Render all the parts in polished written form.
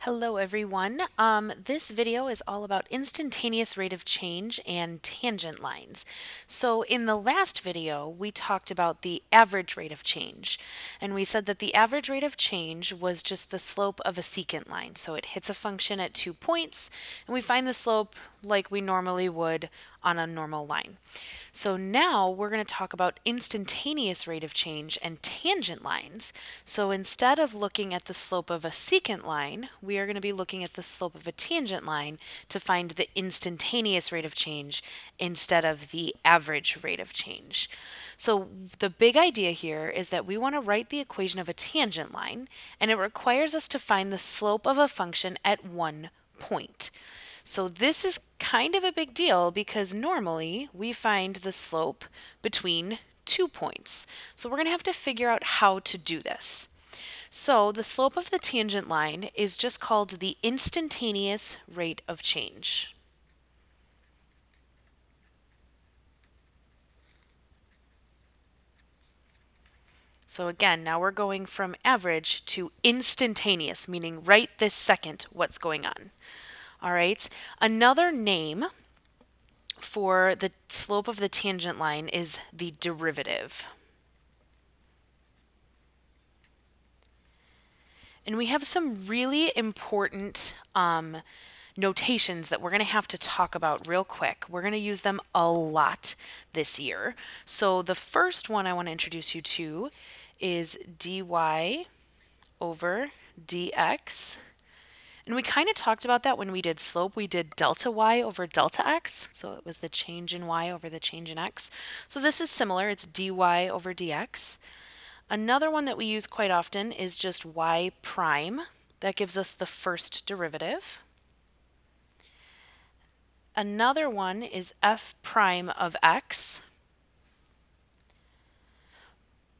Hello everyone. This video is all about instantaneous rate of change and tangent lines. So in the last video we talked about the average rate of change, and we said that the average rate of change was just the slope of a secant line. So it hits a function at 2 points and we find the slope like we normally would on a normal line. So now we're going to talk about instantaneous rate of change and tangent lines. So instead of looking at the slope of a secant line, we are going to be looking at the slope of a tangent line to find the instantaneous rate of change instead of the average rate of change. So the big idea here is that we want to write the equation of a tangent line, and it requires us to find the slope of a function at 1 point. So this is kind of a big deal because normally we find the slope between 2 points. So we're going to have to figure out how to do this. So the slope of the tangent line is just called the instantaneous rate of change. So again, now we're going from average to instantaneous, meaning right this second what's going on. All right. Another name for the slope of the tangent line is the derivative. And we have some really important notations that we're going to have to talk about real quick. We're going to use them a lot this year. So the first one I want to introduce you to is dy over dx. And we kind of talked about that when we did slope. We did delta y over delta x. So it was the change in y over the change in x. So this is similar. It's dy over dx. Another one that we use quite often is just y prime. That gives us the first derivative. Another one is f prime of x.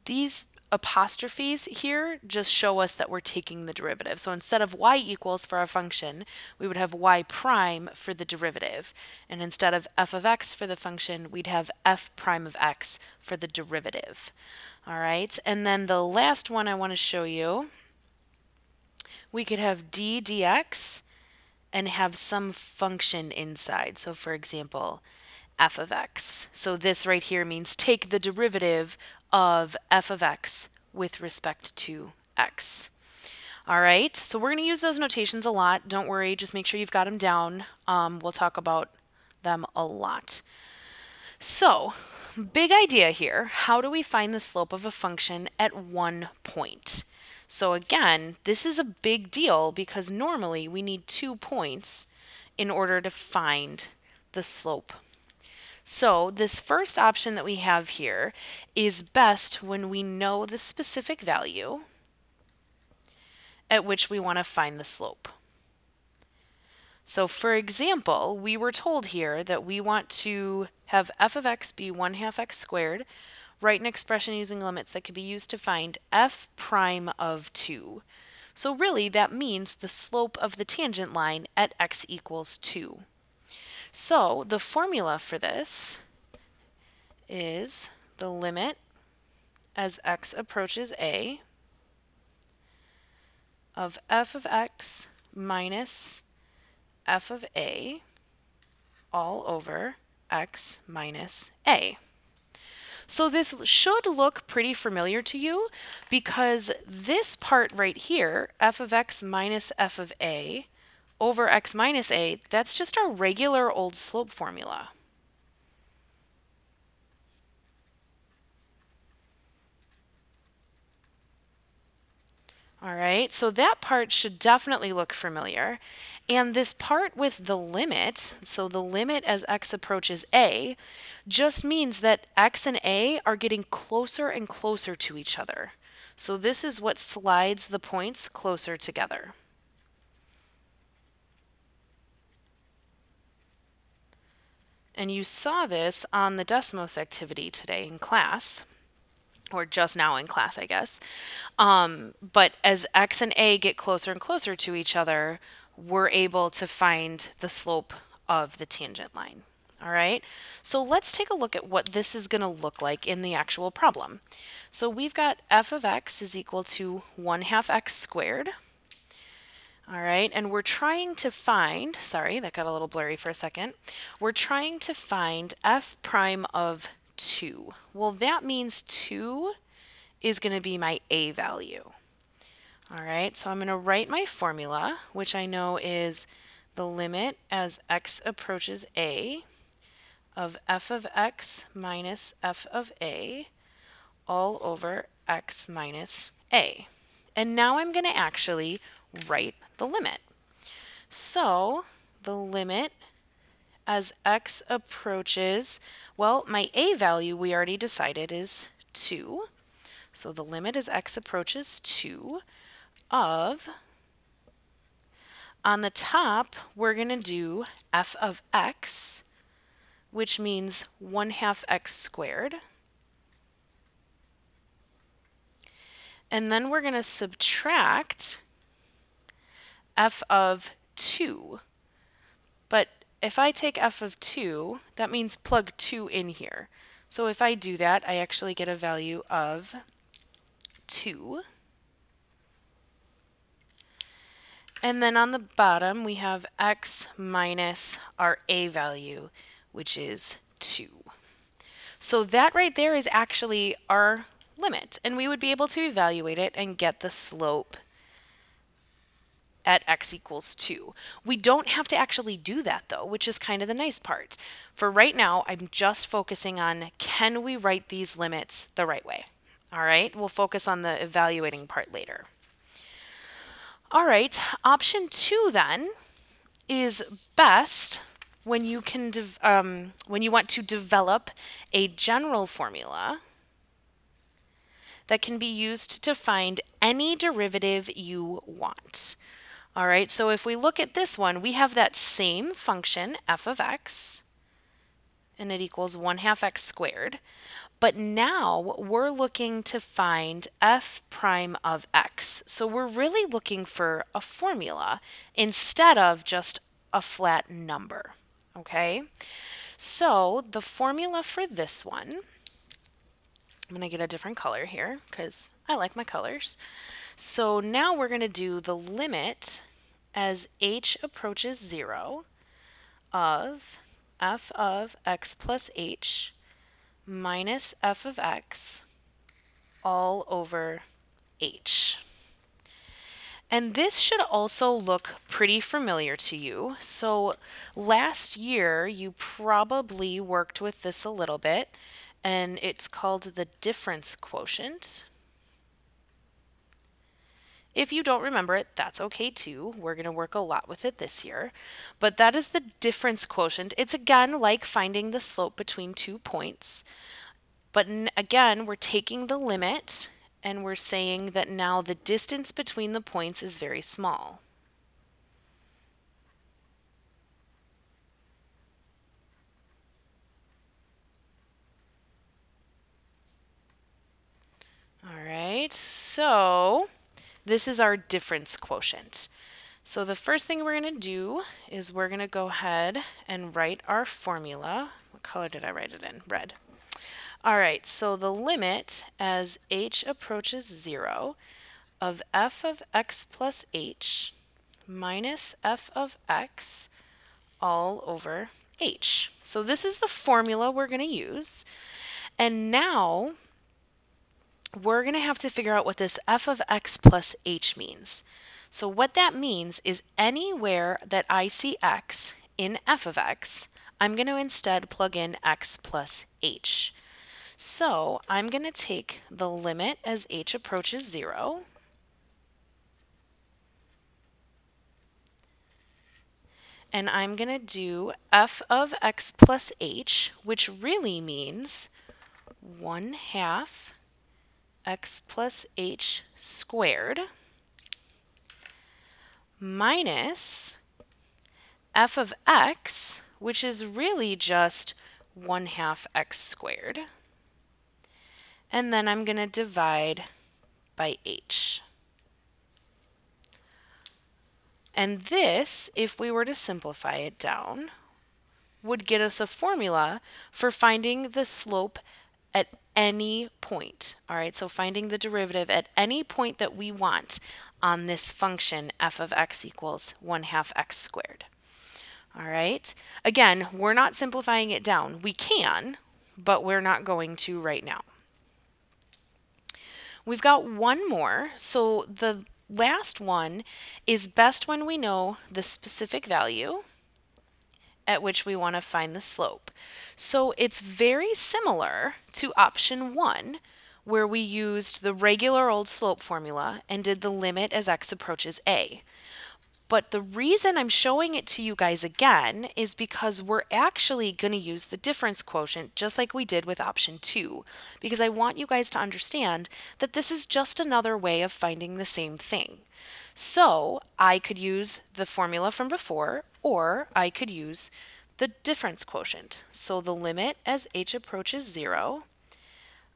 These apostrophes here just show us that we're taking the derivative. So instead of y equals for our function, we would have y prime for the derivative. And instead of f of x for the function, we'd have f prime of x for the derivative. All right, and then the last one I want to show you, we could have d dx and have some function inside. So for example, f of x. So this right here means take the derivative of f of x with respect to x. All right, so we're going to use those notations a lot. Don't worry, just make sure you've got them down. We'll talk about them a lot. So, big idea here. How do we find the slope of a function at 1 point? So again, this is a big deal because normally we need 2 points in order to find the slope. So this first option that we have here is best when we know the specific value at which we want to find the slope. So for example, we were told here that we want to have f of x be 1/2 x squared, write an expression using limits that can be used to find f prime of 2. So really that means the slope of the tangent line at x equals 2. So the formula for this is the limit as x approaches a of f of x minus f of a all over x minus a. So this should look pretty familiar to you because this part right here, f of x minus f of a over x minus a, that's just our regular old slope formula. All right, so that part should definitely look familiar. And this part with the limit, so the limit as x approaches a, just means that x and a are getting closer and closer to each other. So this is what slides the points closer together. And you saw this on the Desmos activity today in class, or just now in class, I guess. But as x and a get closer and closer to each other, we're able to find the slope of the tangent line. All right, so let's take a look at what this is going to look like in the actual problem. So we've got f of x is equal to 1/2 x squared. All right, and we're trying to find, sorry, that got a little blurry for a second. We're trying to find f prime of 2. Well, that means 2 is going to be my a value. All right, so I'm going to write my formula, which I know is the limit as x approaches a of f of x minus f of a all over x minus a. And now I'm going to actually write the limit. So the limit as x approaches, well, my a value we already decided is 2. So the limit as x approaches 2 of, on the top, we're going to do f of x, which means 1/2 x squared. And then we're going to subtract f of 2. But if I take f of 2, that means plug 2 in here. So if I do that, I actually get a value of 2. And then on the bottom, we have x minus our a value, which is 2. So that right there is actually our limit, and we would be able to evaluate it and get the slope at x equals 2. We don't have to actually do that, though, which is kind of the nice part. For right now, I'm just focusing on, can we write these limits the right way? All right, we'll focus on the evaluating part later. All right, option 2 then is best when you want to develop a general formula that can be used to find any derivative you want. All right, so if we look at this one, we have that same function, f of x, and it equals 1/2 x squared. But now we're looking to find f prime of x. So we're really looking for a formula instead of just a flat number. Okay? So the formula for this one, I'm going to get a different color here because I like my colors. So now we're going to do the limit as h approaches 0 of f of x plus h minus f of x all over h. And this should also look pretty familiar to you. So last year you probably worked with this a little bit, and it's called the difference quotient. If you don't remember it, that's okay too. We're going to work a lot with it this year. But that is the difference quotient. It's again like finding the slope between 2 points. But again, we're taking the limit and we're saying that now the distance between the points is very small. All right, so this is our difference quotient. So the first thing we're going to do is we're going to go ahead and write our formula. What color did I write it in? Red. All right, so the limit as h approaches 0 of f of x plus h minus f of x all over h. So this is the formula we're going to use. And now we're going to have to figure out what this f of x plus h means. So what that means is anywhere that I see x in f of x, I'm going to instead plug in x plus h. So I'm going to take the limit as h approaches 0. And I'm going to do f of x plus h, which really means 1/2 x plus h squared minus f of x, which is really just 1/2 x squared. And then I'm going to divide by h. And this, if we were to simplify it down, would get us a formula for finding the slope at any point. All right, so finding the derivative at any point that we want on this function f of x equals 1/2 x squared. All right. Again, we're not simplifying it down. We can, but we're not going to right now. We've got one more. So the last one is best when we know the specific value at which we want to find the slope. So it's very similar to option 1, where we used the regular old slope formula and did the limit as x approaches a. But the reason I'm showing it to you guys again is because we're actually going to use the difference quotient just like we did with option 2, because I want you guys to understand that this is just another way of finding the same thing. So I could use the formula from before, or I could use the difference quotient. So the limit as h approaches 0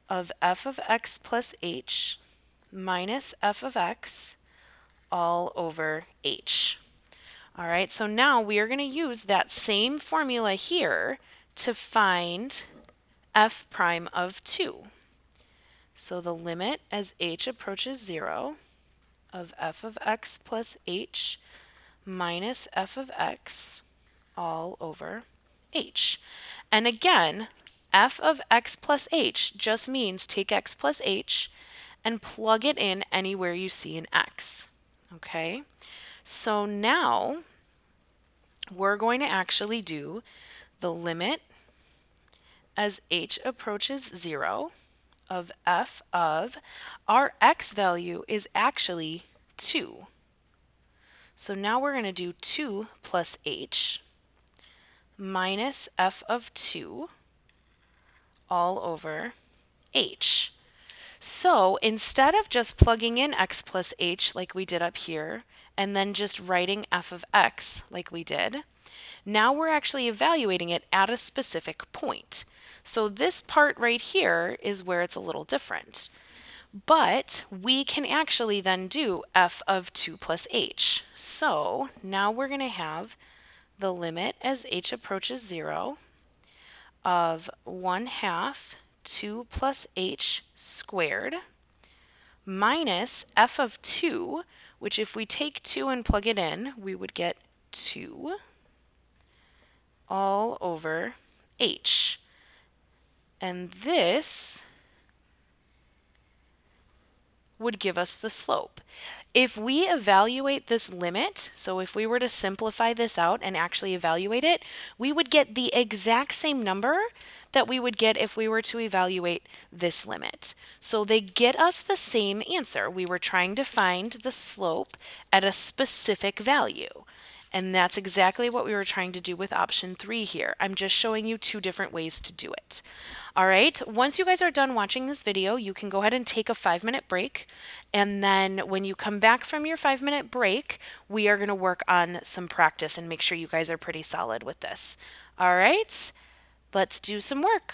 of f of x plus h minus f of x all over h. All right, so now we are going to use that same formula here to find f prime of 2. So the limit as h approaches 0 of f of x plus h minus f of x all over h. And again, f of x plus h just means take x plus h and plug it in anywhere you see an x. Okay? So now we're going to actually do the limit as h approaches 0 of f of, our x value is actually 2. So now we're going to do 2 plus h minus f of 2 all over h. So instead of just plugging in x plus h like we did up here, and then just writing f of x like we did, now we're actually evaluating it at a specific point. So this part right here is where it's a little different. But we can actually then do f of 2 plus h. So now we're going to have the limit as h approaches 0 of 1/2 2 plus h squared minus f of 2, which if we take 2 and plug it in, we would get 2 all over h. And this would give us the slope. If we evaluate this limit, so if we were to simplify this out and actually evaluate it, we would get the exact same number that we would get if we were to evaluate this limit. So they get us the same answer. We were trying to find the slope at a specific value. And that's exactly what we were trying to do with option 3 here. I'm just showing you 2 different ways to do it. All right, once you guys are done watching this video, you can go ahead and take a 5-minute break. And then when you come back from your 5-minute break, we are going to work on some practice and make sure you guys are pretty solid with this. All right, let's do some work.